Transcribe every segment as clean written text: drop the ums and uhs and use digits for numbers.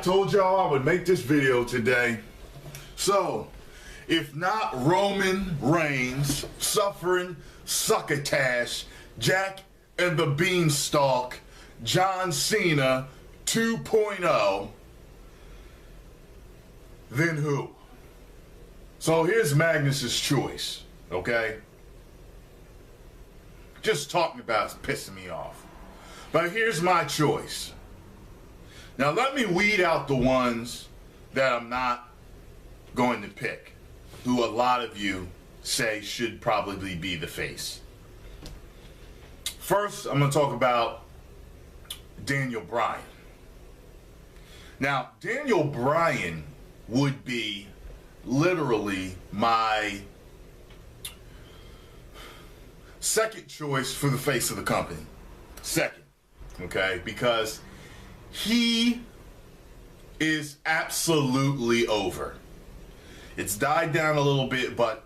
told y'all I would make this video today. So, if not Roman Reigns suffering succotash, Jack and the Beanstalk, John Cena 2.0, then who? So here's Magnus's choice, okay? Just talking about it's pissing me off. But here's my choice. Now let me weed out the ones that I'm not going to pick, who a lot of you say should probably be the face. First, I'm going to talk about Daniel Bryan. Now, Daniel Bryan would be literally my second choice for the face of the company. Second, okay? Because he is absolutely over. It's died down a little bit, but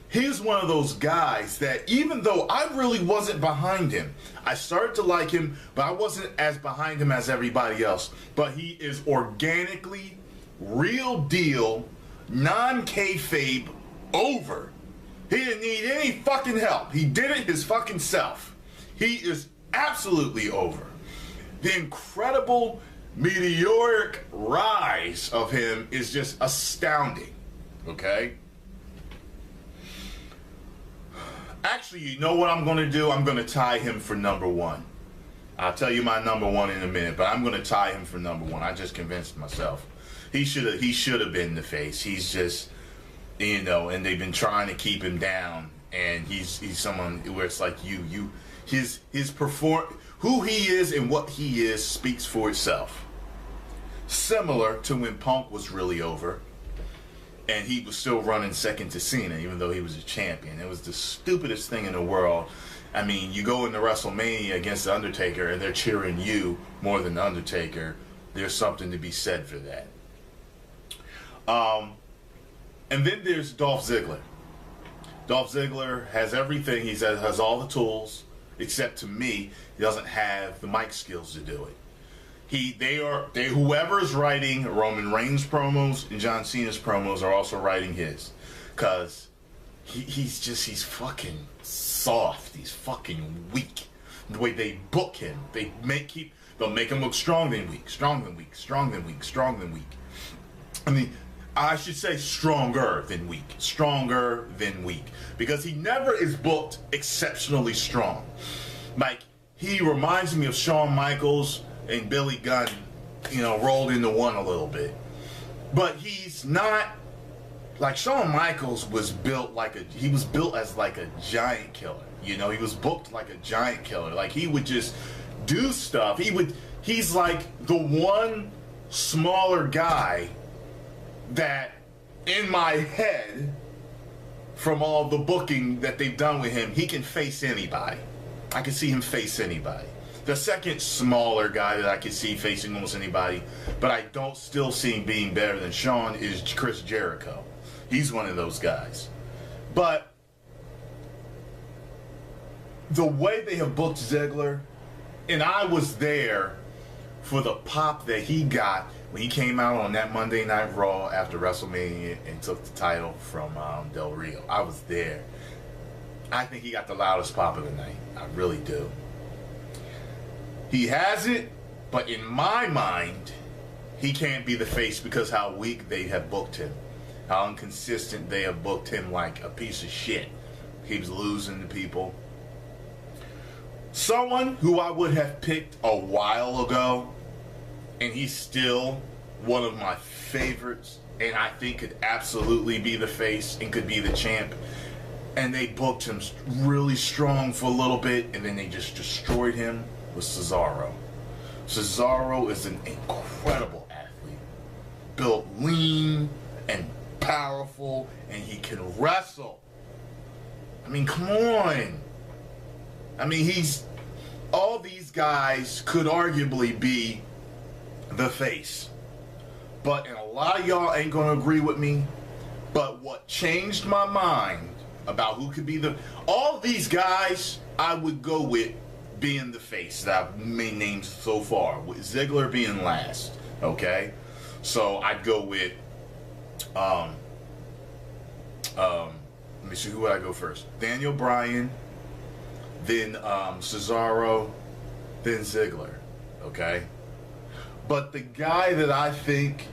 he's one of those guys that even though I really wasn't behind him, I started to like him, but I wasn't as behind him as everybody else. But he is organically, real deal, non-kayfabe over. He didn't need any fucking help. He did it his fucking self. He is absolutely over. The incredible meteoric rise of him is just astounding. Okay? Actually, you know what I'm going to do? I'm going to tie him for number one. I'll tell you my number one in a minute, but I'm going to tie him for number one. I just convinced myself. He should have been the face. He's just, you know, and they've been trying to keep him down, and he's someone where it's like his who he is and what he is speaks for itself. Similar to when Punk was really over, and he was still running second to Cena, even though he was a champion. It was the stupidest thing in the world. I mean, you go into WrestleMania against The Undertaker, and they're cheering you more than The Undertaker. There's something to be said for that. And then there's Dolph Ziggler. Dolph Ziggler has everything. He has all the tools, except to me, he doesn't have the mic skills to do it. Whoever's writing Roman Reigns promos and John Cena's promos are also writing his, cause he's fucking soft. He's fucking weak. The way they book him, they'll make him look strong than weak, strong than weak, strong than weak, strong than weak. I mean, I should say stronger than weak, because he never is booked exceptionally strong. Like, he reminds me of Shawn Michaels and Billy Gunn, you know, rolled into one a little bit. But he's not, like Shawn Michaels was built as like a giant killer. You know, he was booked like a giant killer. Like, he would just do stuff. He's like the one smaller guy that in my head, from all the booking that they've done with him, he can face anybody. I can see him face anybody. The second smaller guy that I can see facing almost anybody, but I don't still see him being better than Shawn, is Chris Jericho. He's one of those guys. But the way they have booked Ziggler, and I was there for the pop that he got when he came out on that Monday Night Raw after WrestleMania and took the title from Del Rio. I was there. I think he got the loudest pop of the night. I really do. He has it, but in my mind, he can't be the face because how weak they have booked him. How inconsistent they have booked him, like a piece of shit. Keeps losing to people. Someone who I would have picked a while ago, and he's still one of my favorites, and I think could absolutely be the face and could be the champ. And they booked him really strong for a little bit, and then they just destroyed him, was Cesaro. Cesaro is an incredible athlete. Built lean and powerful, and he can wrestle. I mean, come on. I mean, all these guys could arguably be the face. But, and a lot of y'all ain't gonna agree with me, but what changed my mind about who could be all these guys I would go with being the face that I've named so far, with Ziggler being last. Okay, so I'd go with let me see, who would I go first? Daniel Bryan, then Cesaro, then Ziggler. Okay, but the guy that I think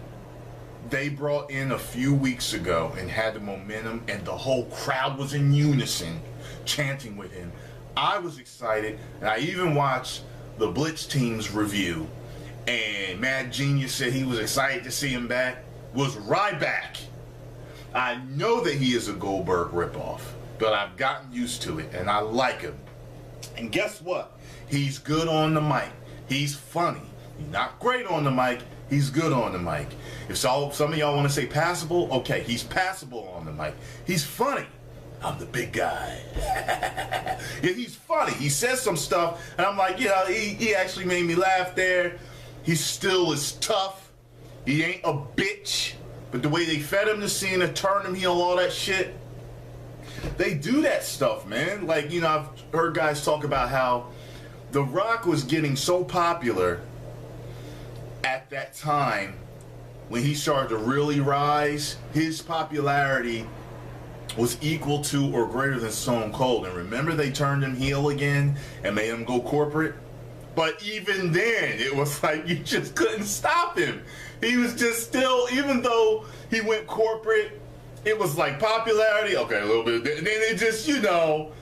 they brought in a few weeks ago and had the momentum and the whole crowd was in unison chanting with him, I was excited, and I even watched the Blitz team's review, and Mad Genius said he was excited to see him back, was Ryback. I know that he is a Goldberg ripoff, but I've gotten used to it, and I like him. And guess what? He's good on the mic. He's funny. He's not great on the mic. He's good on the mic. If some of y'all want to say passable, okay, he's passable on the mic. He's funny. I'm the big guy. Yeah, he's funny. He says some stuff, and I'm like, yeah, he actually made me laugh there. He still is tough. He ain't a bitch. But the way they fed him to Cena, turned him heel, all that shit, they do that stuff, man. Like, you know, I've heard guys talk about how The Rock was getting so popular at that time when he started to really rise. His popularity was equal to or greater than Stone Cold. And remember, they turned him heel again and made him go corporate? But even then, it was like you just couldn't stop him. He was just still, even though he went corporate, it was like popularity, okay, a little bit. And then it just, you know,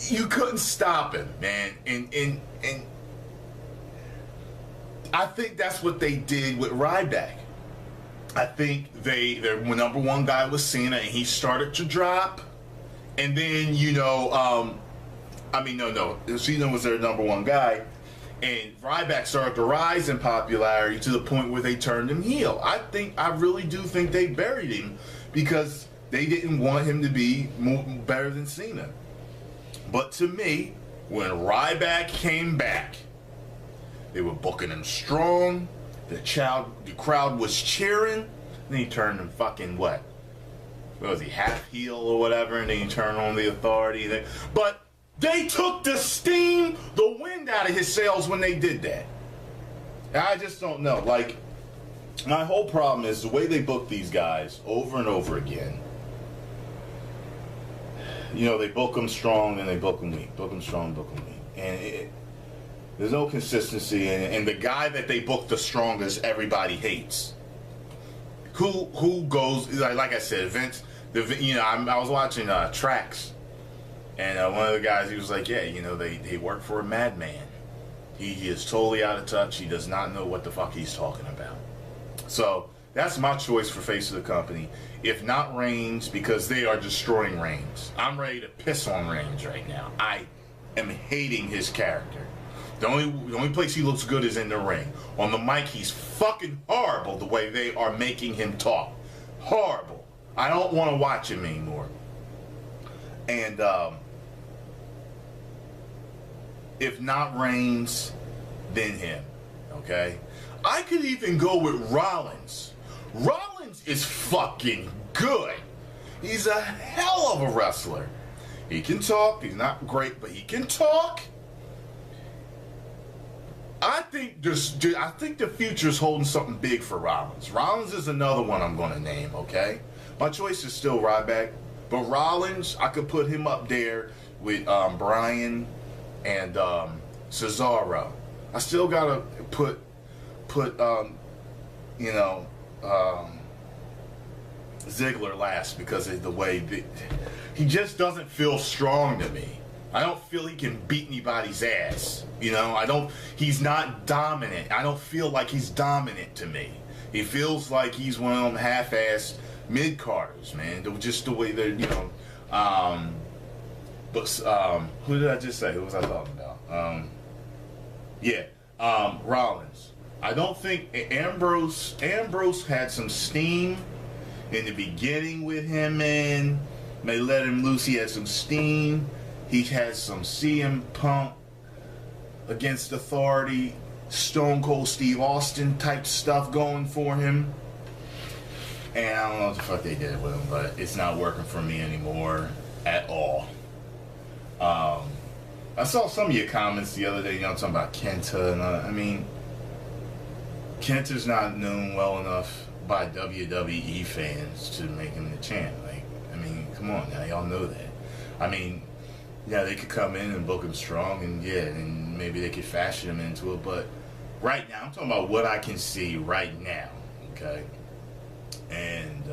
you couldn't stop him, man. And I think that's what they did with Ryback. I think their number one guy was Cena, and he started to drop. And then, you know, Cena was their number one guy, and Ryback started to rise in popularity to the point where they turned him heel. I really do think they buried him because they didn't want him to be better than Cena. But to me, when Ryback came back, they were booking him strong. The crowd was cheering. Then he turned him fucking what? What was he, half heel or whatever? And then he turned on the Authority. But they took the steam, the wind out of his sails when they did that. And I just don't know. Like, my whole problem is the way they book these guys over and over again. You know, they book them strong, then they book them weak. Book them strong, book them weak. And there's no consistency. And the guy that they book the strongest, everybody hates. Who goes, like I said, Vince, I was watching Tracks. And one of the guys, he was like, yeah, you know, they work for a madman. He is totally out of touch. He does not know what the fuck he's talking about. So that's my choice for face of the company. If not Reigns, because they are destroying Reigns. I'm ready to piss on Reigns right now. I am hating his character. The only place he looks good is in the ring. On the mic, he's fucking horrible the way they are making him talk. Horrible. I don't want to watch him anymore. And if not Reigns, then him. Okay? I could even go with Rollins. Rollins is fucking good. He's a hell of a wrestler. He can talk. He's not great, but he can talk. I think the future's holding something big for Rollins. Rollins is another one I'm going to name, okay? My choice is still Ryback, but Rollins, I could put him up there with Bryan and Cesaro. I still got to put Ziggler last because of the way that he just doesn't feel strong to me. I don't feel he can beat anybody's ass. You know, he's not dominant. I don't feel like he's dominant to me. He feels like he's one of them half-assed mid-carders, man. Just the way they're, who did I just say? Who was I talking about? Rollins. I don't think Ambrose had some steam in the beginning with him, man. They let him loose. He had some steam. He had some CM Punk against Authority, Stone Cold Steve Austin type stuff going for him. And I don't know what the fuck they did with him, but it's not working for me anymore at all. I saw some of your comments the other day, talking about Kenta, and Kent is not known well enough by WWE fans to make him the champ. Like, I mean, come on now, y'all know that. I mean, yeah, they could come in and book him strong, and yeah, and maybe they could fashion him into it. But right now, I'm talking about what I can see right now. Okay, and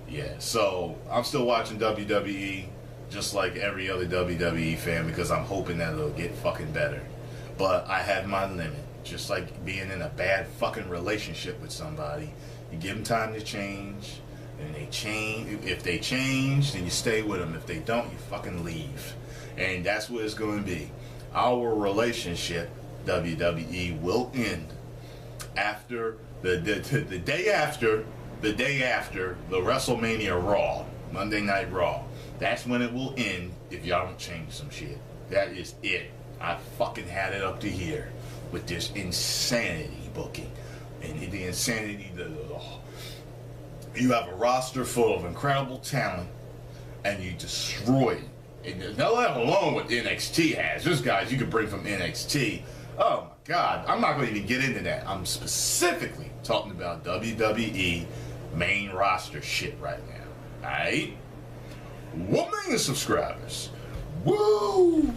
yeah, so I'm still watching WWE just like every other WWE fan because I'm hoping that it'll get fucking better. But I have my limit. Just like being in a bad fucking relationship with somebody, you give them time to change, and they change. If they change, then you stay with them. If they don't, you fucking leave. And that's what it's going to be. Our relationship, WWE, will end after the day after the WrestleMania Raw, Monday Night Raw. That's when it will end if y'all don't change some shit. That is it. I fucking had it up to here with this insanity booking. And the insanity, you have a roster full of incredible talent and you destroy it. And now let alone what NXT has. There's guys you could bring from NXT. Oh my God. I'm not going to even get into that. I'm specifically talking about WWE main roster shit right now. Alright? 1 million subscribers. Woo!